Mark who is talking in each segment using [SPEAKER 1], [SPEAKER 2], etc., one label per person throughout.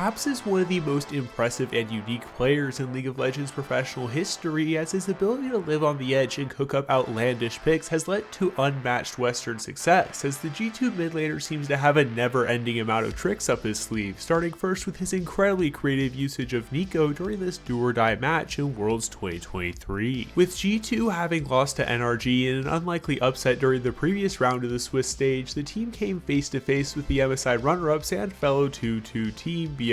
[SPEAKER 1] Caps is one of the most impressive and unique players in League of Legends professional history, as his ability to live on the edge and cook up outlandish picks has led to unmatched Western success, as the G2 mid laner seems to have a never-ending amount of tricks up his sleeve, starting first with his incredibly creative usage of Neeko during this do-or-die match in Worlds 2023. With G2 having lost to NRG in an unlikely upset during the previous round of the Swiss stage, the team came face-to-face with the MSI runner-ups and fellow 2-2 team BLG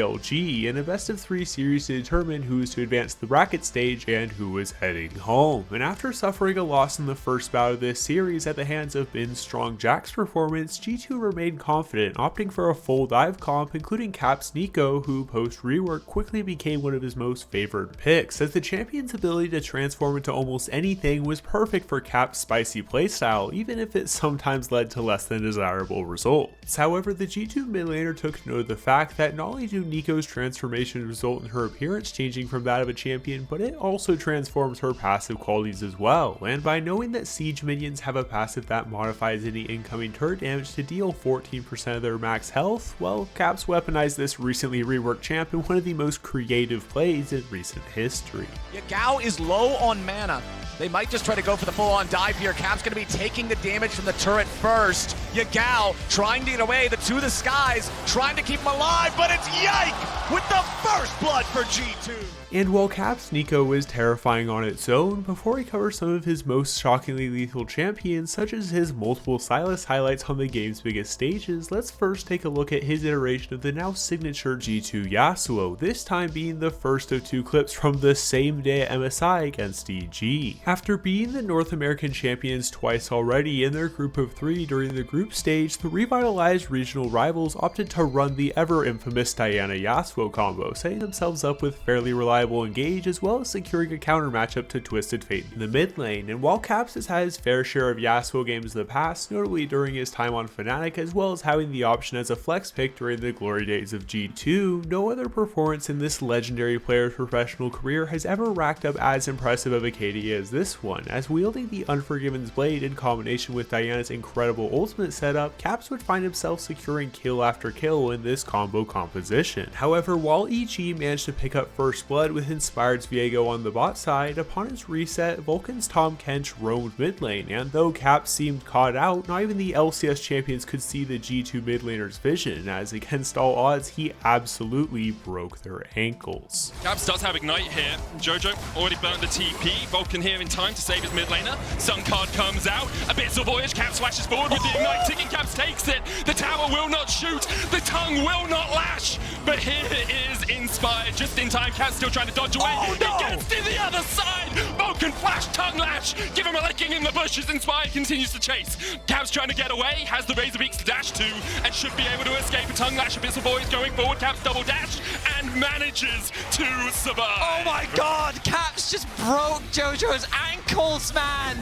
[SPEAKER 1] in a best-of-3 series to determine who was to advance the bracket stage and who was heading home. And after suffering a loss in the first bout of this series at the hands of Bin's strong Jax performance, G2 remained confident, opting for a full dive comp, including Caps Neeko, who post-rework quickly became one of his most favored picks, as the champion's ability to transform into almost anything was perfect for Caps' spicy playstyle, even if it sometimes led to less than desirable results. However, the G2 mid laner took note of the fact that not only do Neeko's transformation result in her appearance changing from that of a champion, but it also transforms her passive qualities as well, and by knowing that siege minions have a passive that modifies any incoming turret damage to deal 14% of their max health, well, Caps weaponized this recently reworked champ in one of the most creative plays in recent history.
[SPEAKER 2] Yasuo is low on mana. They might just try to go for the full-on dive here. Cap's going to be taking the damage from the turret first. Yasuo trying to get away, to the skies, trying to keep him alive, but it's Yike with the first blood for G2.
[SPEAKER 1] And while Caps Neeko is terrifying on its own, before we cover some of his most shockingly lethal champions, such as his multiple Silas highlights on the game's biggest stages, let's first take a look at his iteration of the now signature G2 Yasuo, this time being the first of two clips from the same day at MSI against EG. After beating the North American champions twice already in their group of 3 during the group stage, the revitalized regional rivals opted to run the ever infamous Diana Yasuo combo, setting themselves up with fairly reliable engage, as well as securing a counter matchup to Twisted Fate in the mid lane. And while Caps has had his fair share of Yasuo games in the past, notably during his time on Fnatic, as well as having the option as a flex pick during the glory days of G2, no other performance in this legendary player's professional career has ever racked up as impressive of a KD as this one, as wielding the Unforgiven's blade in combination with Diana's incredible ultimate setup, Caps would find himself securing kill after kill in this combo composition. However, while EG managed to pick up first blood with Inspired's Viego on the bot side, upon its reset, Vulcan's Tom Kench roamed mid lane, and though Caps seemed caught out, not even the LCS champions could see the G2 mid laner's vision, as against all odds, he absolutely broke their ankles.
[SPEAKER 3] Caps does have Ignite here. Jojo already burnt the TP. Vulcan here in time to save his mid laner. Sun card comes out. Abyssal Voyage. Caps flashes forward with the Ignite ticking. Caps takes it. The tower will not shoot. The tongue will not lash. But here is Inspired just in time. Caps still trying to dodge away.
[SPEAKER 2] Oh, no!
[SPEAKER 3] He gets to the other side. Vulcan flash, tongue lash. Give him a licking in the bushes. Inspired continues to chase. Caps trying to get away. Has the Razor Beaks to dash to and should be able to escape a tongue lash. Abyssal Voyage going forward. Caps double dash and manages to survive.
[SPEAKER 2] Oh my god, Caps just broke Jojo's ankles, man!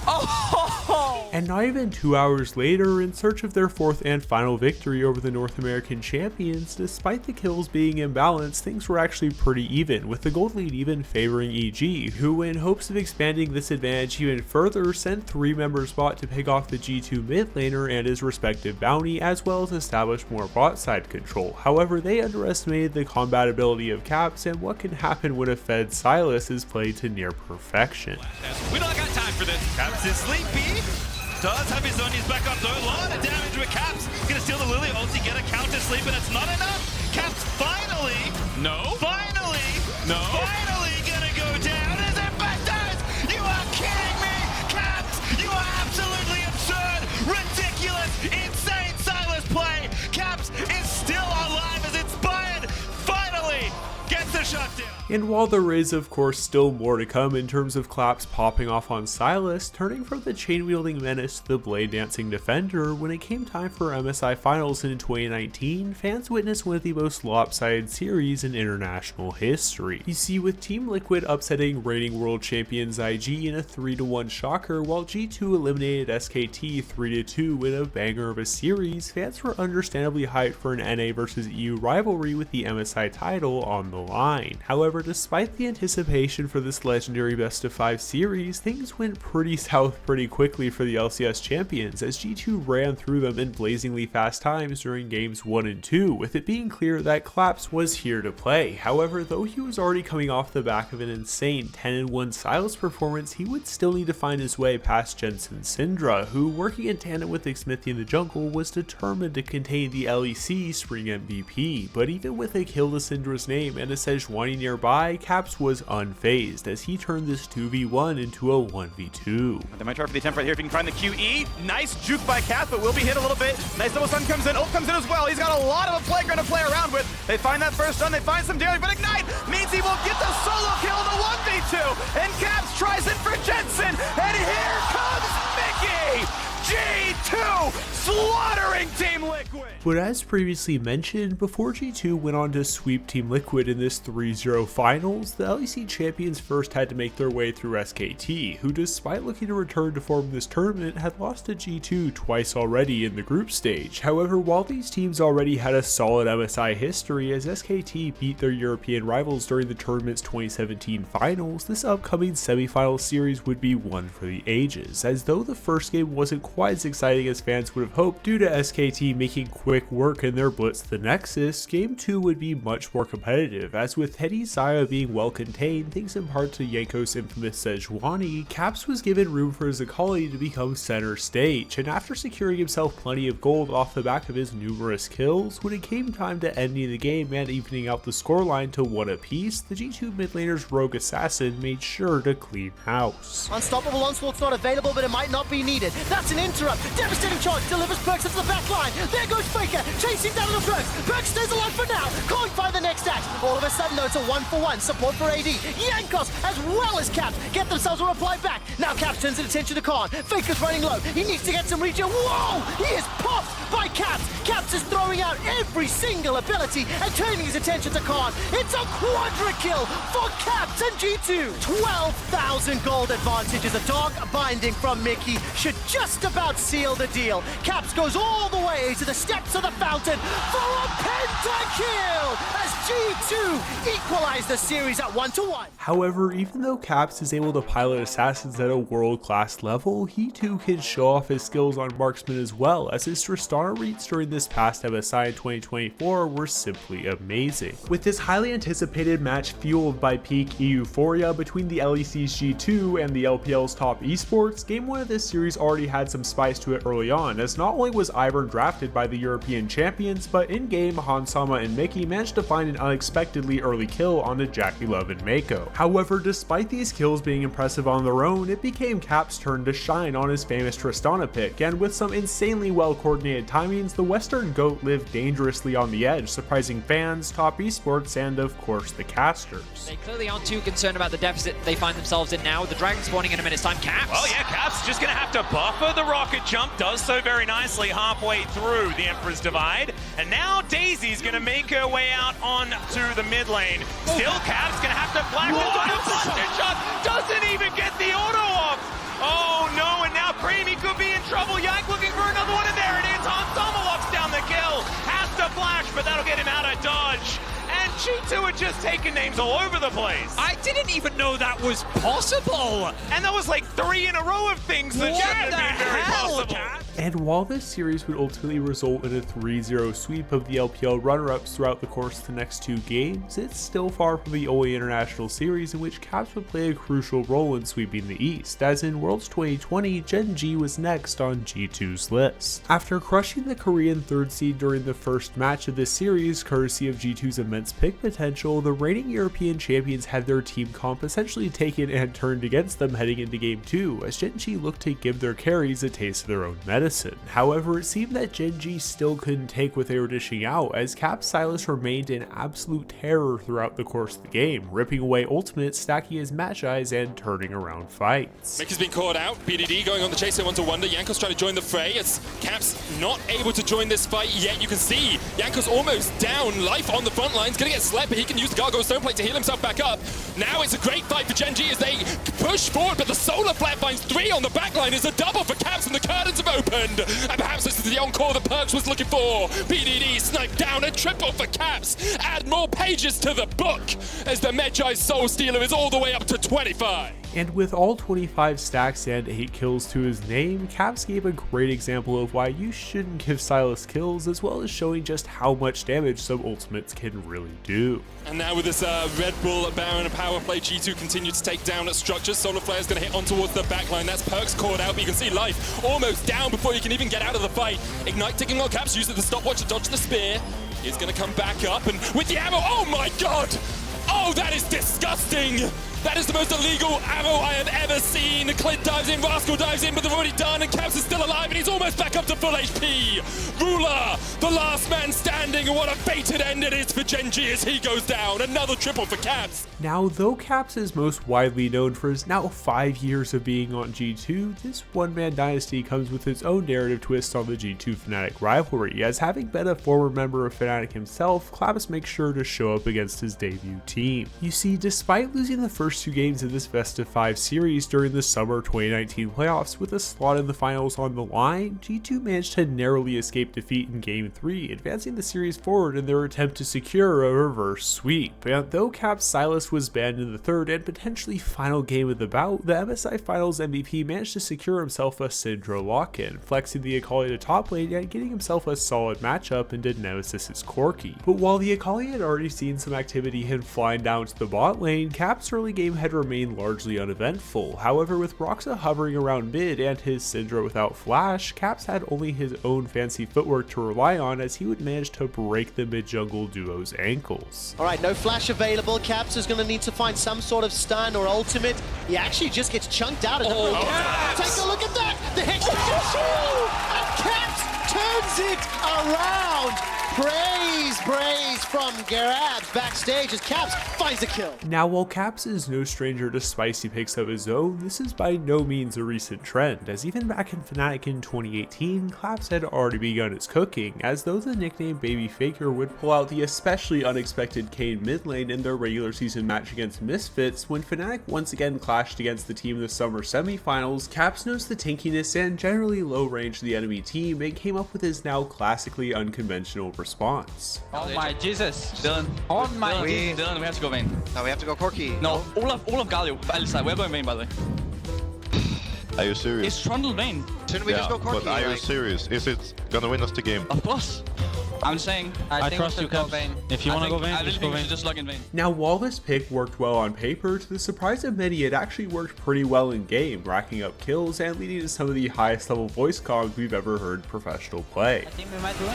[SPEAKER 2] Oh!
[SPEAKER 1] And not even 2 hours later, in search of their fourth and final victory over the North American champions, despite the kills being imbalanced, things were actually pretty even, with the gold lead even favoring EG, who in hopes of expanding this advantage even further, sent 3-member spot to pick off the G2 mid laner and his respective bounty, as well as establish more bot side control. However, they underestimated the combat ability of Caps and what can happen when a fed Silas is played to near perfection.
[SPEAKER 4] We don't got time for this. Caps is sleepy. Does have his own, he's back up though. A lot of damage with Caps. Gonna steal the Lily ulti, get a counter sleep, and it's not enough. Caps finally, finally gonna go down as it does. You are kidding me, Caps. You are absolutely absurd, ridiculous, insane Silas play. Caps is still alive as Inspired finally gets the shutdown.
[SPEAKER 1] And while there is of course still more to come in terms of claps popping off on Silas, turning from the chain-wielding menace to the blade-dancing defender, when it came time for MSI Finals in 2019, fans witnessed one of the most lopsided series in international history. You see, with Team Liquid upsetting reigning world champions IG in a 3-1 shocker, while G2 eliminated SKT 3-2 in a banger of a series, fans were understandably hyped for an NA versus EU rivalry with the MSI title on the line. However, However, despite the anticipation for this legendary best-of-5 series, things went pretty south pretty quickly for the LCS champions as G2 ran through them in blazingly fast times during games 1 and 2, with it being clear that Claps was here to play. However, though he was already coming off the back of an insane 10-1 Silas performance, he would still need to find his way past Jensen Syndra, who, working in tandem with Xmithie in the jungle, was determined to contain the LEC Spring MVP. But even with a kill to Syndra's name and a Sejuani nearby, Caps was unfazed as he turned this 2v1 into a 1v2.
[SPEAKER 5] They might try for the attempt right here if he can find the QE. Nice juke by Caps, but will be hit a little bit. Nice double stun comes in, ult comes in as well. He's got a lot of a playground to play around with. They find that first stun, they find some damage, but Ignite means he will get the solo kill in the 1v2. And Caps tries it for Jensen, and here comes Mickey! G2 slaughtering Team Liquid!
[SPEAKER 1] But as previously mentioned, before G2 went on to sweep Team Liquid in this 3-0 finals, the LEC champions first had to make their way through SKT, who despite looking to return to form this tournament had lost to G2 twice already in the group stage. However, while these teams already had a solid MSI history as SKT beat their European rivals during the tournament's 2017 finals, this upcoming semi-final series would be one for the ages, as though the first game wasn't quite as exciting as fans would have hoped due to SKT making quick work in their blitz the Nexus. Game 2 would be much more competitive, as with Teddy Xayah being well contained thanks in part to Yanko's infamous Sejuani, Caps was given room for his Akali to become center stage, and after securing himself plenty of gold off the back of his numerous kills, when it came time to ending the game and evening out the scoreline to 1 apiece, the G2 mid laner's rogue assassin made sure to clean house.
[SPEAKER 6] Unstoppable onslaught's not available, but it might not be needed. That's an interrupt. Devastating charge delivers Perks into the back line. There goes Faker, chasing down the Perks. Perks stays alive for now. Can't find the next axe. All of a sudden, though, it's a 1-for-1. Support for AD. Yankos, as well as Caps, get themselves a reply back. Now Caps turns his attention to Khan. Faker's running low. He needs to get some reach. Whoa! He is popped by Caps. Caps is throwing out every single ability and turning his attention to Khan. It's a quadra kill for Caps and G2. 12,000 gold advantage as a dog binding from Mickey should just about seal the deal. Caps goes all the way to the steps of the fountain for a Pentakill as G2 equalize the series at 1-1.
[SPEAKER 1] However, even though Caps is able to pilot assassins at a world-class level, he too can show off his skills on marksman as well, as his Tristana reads during this past MSI in 2024 were simply amazing. With this highly anticipated match fueled by peak euphoria between the LEC's G2 and the LPL's top esports, game 1 of this series already had some spice to it early on, as not only was Ivern drafted by the European champions, but in-game Hansama and Mickey managed to find an unexpectedly early kill onto Jackie Love and Neeko. However, despite these kills being impressive on their own, it became Cap's turn to shine on his famous Tristana pick, and with some insanely well-coordinated timings, the Western GOAT lived dangerously on the edge, surprising fans, top esports, and of course the casters.
[SPEAKER 7] They clearly aren't too concerned about the deficit they find themselves in now. The Dragon spawning in a minute's time. Caps!
[SPEAKER 5] Well, yeah, Caps just going to have to buffer the rocket jump, does so very nicely halfway through the Emperor's Divide, and now Daisy's going to make her way out onto the mid lane. Still, Caps going to have to flash into the busted shot, doesn't even get the auto off! Oh no, and now Creamy could be in trouble. Yank looking for another one, and there it is. Hansama locks down the kill, has to flash, but that'll get him out of dodge. And G2 had just taken names all over the place.
[SPEAKER 7] I didn't even know that was possible!
[SPEAKER 5] And that was like 3 in a row of things that shouldn't have been very possible.
[SPEAKER 1] And while this series would ultimately result in a 3-0 sweep of the LPL runner-ups throughout the course of the next 2 games, it's still far from the only international series in which Caps would play a crucial role in sweeping the East, as in Worlds 2020, Gen.G was next on G2's list. After crushing the Korean 3rd seed during the first match of this series, courtesy of G2's immense pick potential, the reigning European champions had their team comp essentially taken and turned against them heading into Game 2, as Gen.G looked to give their carries a taste of their own medicine. However, it seemed that Gen.G still couldn't take what they were dishing out, as Cap Silas remained in absolute terror throughout the course of the game, ripping away ultimates, stacking his Magis, and turning around fights.
[SPEAKER 3] Mickey's been caught out, BDD going on the chase, they want to wonder, Yanko's trying to join the fray, as Cap's not able to join this fight yet. You can see Yanko's almost down, life on the front lines, gonna get slept, but he can use the Gargoyle Stoneplate to heal himself back up. Now it's a great fight for Gen.G as they push forward, but the Solar Flat finds 3 on the back line is a double for Caps, and the curtains have opened. happened. And perhaps this is the encore that Perks was looking for. PDD sniped down a triple for Caps. Add more pages to the book as the Medjai Soul Stealer is all the way up to 25.
[SPEAKER 1] And with all 25 stacks and 8 kills to his name, Caps gave a great example of why you shouldn't give Silas kills, as well as showing just how much damage some ultimates can really do.
[SPEAKER 3] And now with this Red Bull Baron power play, G2 continue to take down at structures. Solar Flare's going to hit on towards the backline. That's Perks caught out, but you can see Life almost down before you can even get out of the fight. Ignite ticking on Caps, uses the stopwatch to dodge the spear. He's going to come back up, and with the ammo, oh my god! Oh, that is disgusting! That is the most illegal ammo I have ever seen. Clint dives in, Rascal dives in, but they've already done, and Caps is still alive, and he's almost back up to full HP. Ruler, the last man standing, and what a fated end it is for Gen.G as he goes down. Another triple for Caps.
[SPEAKER 1] Now, though Caps is most widely known for his now 5 years of being on G2, this one-man dynasty comes with its own narrative twist on the G2 Fnatic rivalry, as having been a former member of Fnatic himself, Caps makes sure to show up against his debut team. You see, despite losing the first 2 games of this best of 5 series during the summer 2019 playoffs with a slot in the finals on the line, G2 managed to narrowly escape defeat in Game 3, advancing the series forward in their attempt to secure a reverse sweep. And though Caps Silas was banned in the third and potentially final game of the bout, the MSI Finals MVP managed to secure himself a Syndra lock-in, flexing the Akali to top lane and getting himself a solid matchup into Nemesis's Corki. But while the Akali had already seen some activity him flying down to the bot lane, Caps' early game had remained largely uneventful. However, with Broxa hovering around mid and his Syndra without flash, Caps had only his own fancy footwork to rely on, as he would manage to break the mid-jungle duo's ankles.
[SPEAKER 6] Alright, no flash available. Caps is going to need to find some sort of stun or ultimate. He actually just gets chunked out of the room. Take a look at that! The Hex Trigger Shield! And Caps turns it around! Praise from Garabs backstage as Caps finds a kill.
[SPEAKER 1] Now, while Caps is no stranger to spicy picks of his own, this is by no means a recent trend, as even back in Fnatic in 2018, Caps had already begun its cooking, as though the nickname Baby Faker would pull out the especially unexpected Kayn mid lane in their regular season match against Misfits. When Fnatic once again clashed against the team in the summer semifinals, Caps noticed the tankiness and generally low range of the enemy team and came up with his now classically unconventional response.
[SPEAKER 8] Oh my Jesus, Dylan. Oh my Jesus. Dylan, we have to go main.
[SPEAKER 9] No, we have to go Corki.
[SPEAKER 8] No, Olaf Galio, Alisa, we're going main by the way.
[SPEAKER 10] Are you serious?
[SPEAKER 8] It's Trundle main.
[SPEAKER 9] Shouldn't we just go Corki?
[SPEAKER 10] But are you serious? Is it gonna win us the game?
[SPEAKER 8] Of course. I'm saying,
[SPEAKER 11] I trust you, Caps. If you want to go Vayne, just go Vayne.
[SPEAKER 8] Just log in Vayne.
[SPEAKER 1] Now, while this pick worked well on paper, to the surprise of many, it actually worked pretty well in game, racking up kills and leading to some of the highest level voice comms we've ever heard professional play.
[SPEAKER 11] I think we might win.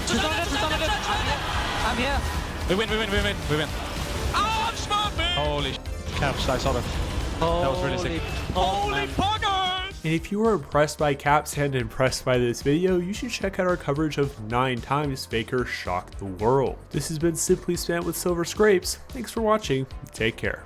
[SPEAKER 11] I'm here. We win.
[SPEAKER 8] Oh, smart man!
[SPEAKER 11] Holy Caps, I saw that. That was really sick.
[SPEAKER 8] Holy poggers!
[SPEAKER 1] And if you were impressed by Caps and impressed by this video, you should check out our coverage of 9 times Faker shocked the world. This has been Simply Spent with Silver Scrapes. Thanks for watching. Take care.